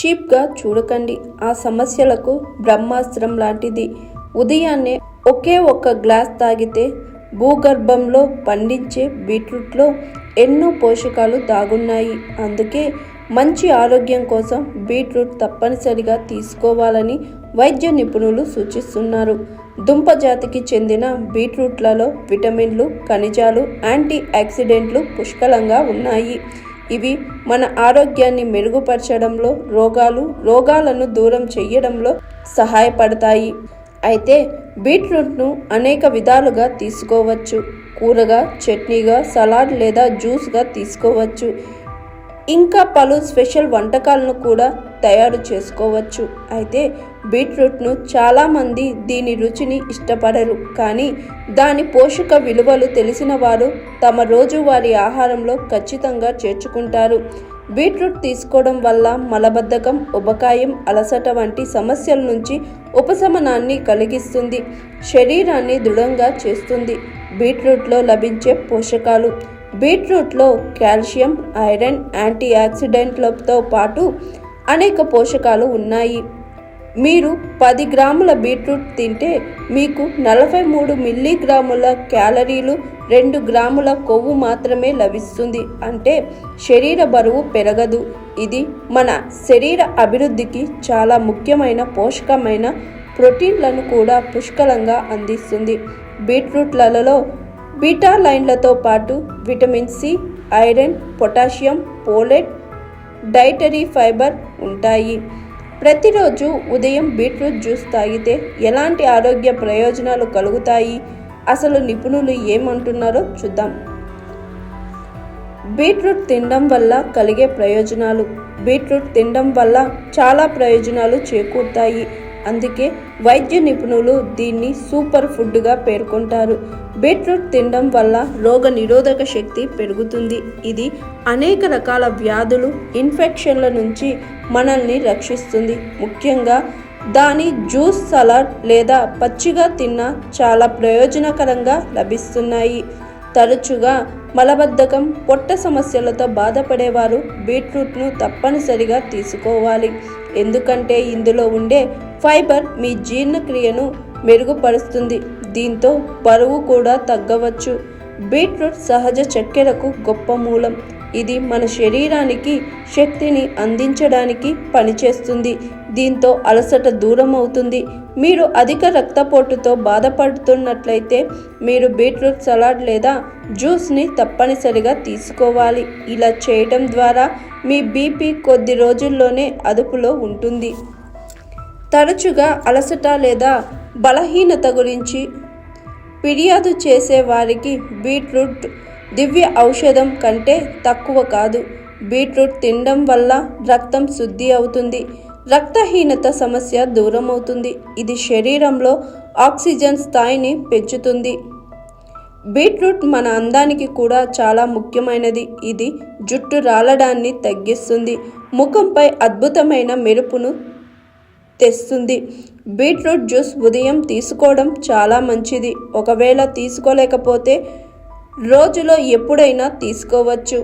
చీప్గా చూడకండి. ఆ సమస్యలకు బ్రహ్మాస్త్రం లాంటిది. ఉదయాన్నే ఒకే ఒక్క గ్లాస్ తాగితే భూగర్భంలో పండించే బీట్రూట్లో ఎన్నో పోషకాలు దాగున్నాయి. అందుకే మంచి ఆరోగ్యం కోసం బీట్రూట్ తప్పనిసరిగా తీసుకోవాలని వైద్య నిపుణులు సూచిస్తున్నారు. దుంప జాతికి చెందిన బీట్రూట్లలో విటమిన్లు, ఖనిజాలు, యాంటీ ఆక్సిడెంట్లు పుష్కలంగా ఉన్నాయి. ఇవి మన ఆరోగ్యాన్ని మెరుగుపరచడంలో, రోగాలను దూరం చేయడంలో సహాయపడతాయి. అయితే బీట్రూట్ను అనేక విధాలుగా తీసుకోవచ్చు. కూరగా, చట్నీగా, సలాడ్ లేదా జ్యూస్గా తీసుకోవచ్చు. ఇంకా పలు స్పెషల్ వంటకాలను కూడా తయారు చేసుకోవచ్చు. అయితే బీట్రూట్ను చాలామంది దీని రుచిని ఇష్టపడరు. కానీ దాని పోషక విలువలు తెలిసిన వారు తమ రోజువారీ ఆహారంలో ఖచ్చితంగా చేర్చుకుంటారు. బీట్రూట్ తీసుకోవడం వల్ల మలబద్ధకం, ఉబకాయం, అలసట వంటి సమస్యల నుంచి ఉపశమనాన్ని కలిగిస్తుంది. శరీరాన్ని దృఢంగా చేస్తుంది. బీట్రూట్లో లభించే పోషకాలు: బీట్రూట్లో కాల్షియం, ఐరన్, యాంటీ ఆక్సిడెంట్లతో పాటు అనేక పోషకాలు ఉన్నాయి. మీరు 10 గ్రాముల బీట్రూట్ తింటే మీకు 43 మిల్లీగ్రాముల క్యాలరీలు, 2 గ్రాముల కొవ్వు మాత్రమే లభిస్తుంది. అంటే శరీర బరువు పెరగదు. ఇది మన శరీర అభివృద్ధికి చాలా ముఖ్యమైన పోషకమైన ప్రోటీన్లను కూడా పుష్కలంగా అందిస్తుంది. బీట్రూట్లలో బీటా లైన్లతో పాటు vitamin C, iron, potassium, folate, dietary fibre ఉంటాయి. ప్రతిరోజు ఉదయం బీట్రూట్ జ్యూస్ తాగితే ఎలాంటి ఆరోగ్య ప్రయోజనాలు కలుగుతాయి? అసలు నిపుణులు ఏమంటున్నారో చూద్దాం. బీట్రూట్ తినడం వల్ల కలిగే ప్రయోజనాలు. బీట్రూట్ తినడం వల్ల చాలా ప్రయోజనాలు చేకూరుతాయి. అందుకే వైద్య నిపుణులు దీన్ని సూపర్ ఫుడ్గా పేర్కొంటారు. బీట్రూట్ తినడం వల్ల రోగ నిరోధక శక్తి పెరుగుతుంది. ఇది అనేక రకాల వ్యాధులు, ఇన్ఫెక్షన్ల నుంచి మనల్ని రక్షిస్తుంది. ముఖ్యంగా దాని జ్యూస్, సలాడ్ లేదా పచ్చిగా తిన్నా చాలా ప్రయోజనకరంగా లభిస్తున్నాయి. తరచుగా మలబద్ధకం, పొట్ట సమస్యలతో బాధపడేవారు బీట్రూట్ను తప్పనిసరిగా తీసుకోవాలి. ఎందుకంటే ఇందులో ఉండే ఫైబర్ మీ జీర్ణక్రియను మెరుగుపరుస్తుంది. దీంతో బరువు కూడా తగ్గవచ్చు. బీట్రూట్ సహజ చక్కెరకు గొప్ప మూలం. ఇది మన శరీరానికి శక్తిని అందించడానికి పనిచేస్తుంది. దీంతో అలసట దూరం అవుతుంది. మీరు అధిక రక్తపోటుతో బాధపడుతున్నట్లయితే మీరు బీట్రూట్ సలాడ్ లేదా జ్యూస్ని తప్పనిసరిగా తీసుకోవాలి. ఇలా చేయడం ద్వారా మీ బీపీ కొద్ది రోజుల్లోనే అదుపులో ఉంటుంది. తరచుగా అలసట లేదా బలహీనత గురించి ఫిర్యాదు చేసే వారికి బీట్రూట్ దివ్య ఔషధం కంటే తక్కువ కాదు. బీట్రూట్ తినడం వల్ల రక్తం శుద్ధి అవుతుంది. రక్తహీనత సమస్య దూరం అవుతుంది. ఇది శరీరంలో ఆక్సిజన్ స్థాయిని పెంచుతుంది. బీట్రూట్ మన అందానికి కూడా చాలా ముఖ్యమైనది. ఇది జుట్టు రాలడాన్ని తగ్గిస్తుంది. ముఖంపై అద్భుతమైన మెరుపును తెస్తుంది. బీట్రూట్ జ్యూస్ ఉదయం తీసుకోవడం చాలా మంచిది. ఒకవేళ తీసుకోలేకపోతే రోజులో ఎప్పుడైనా తీసుకోవచ్చు.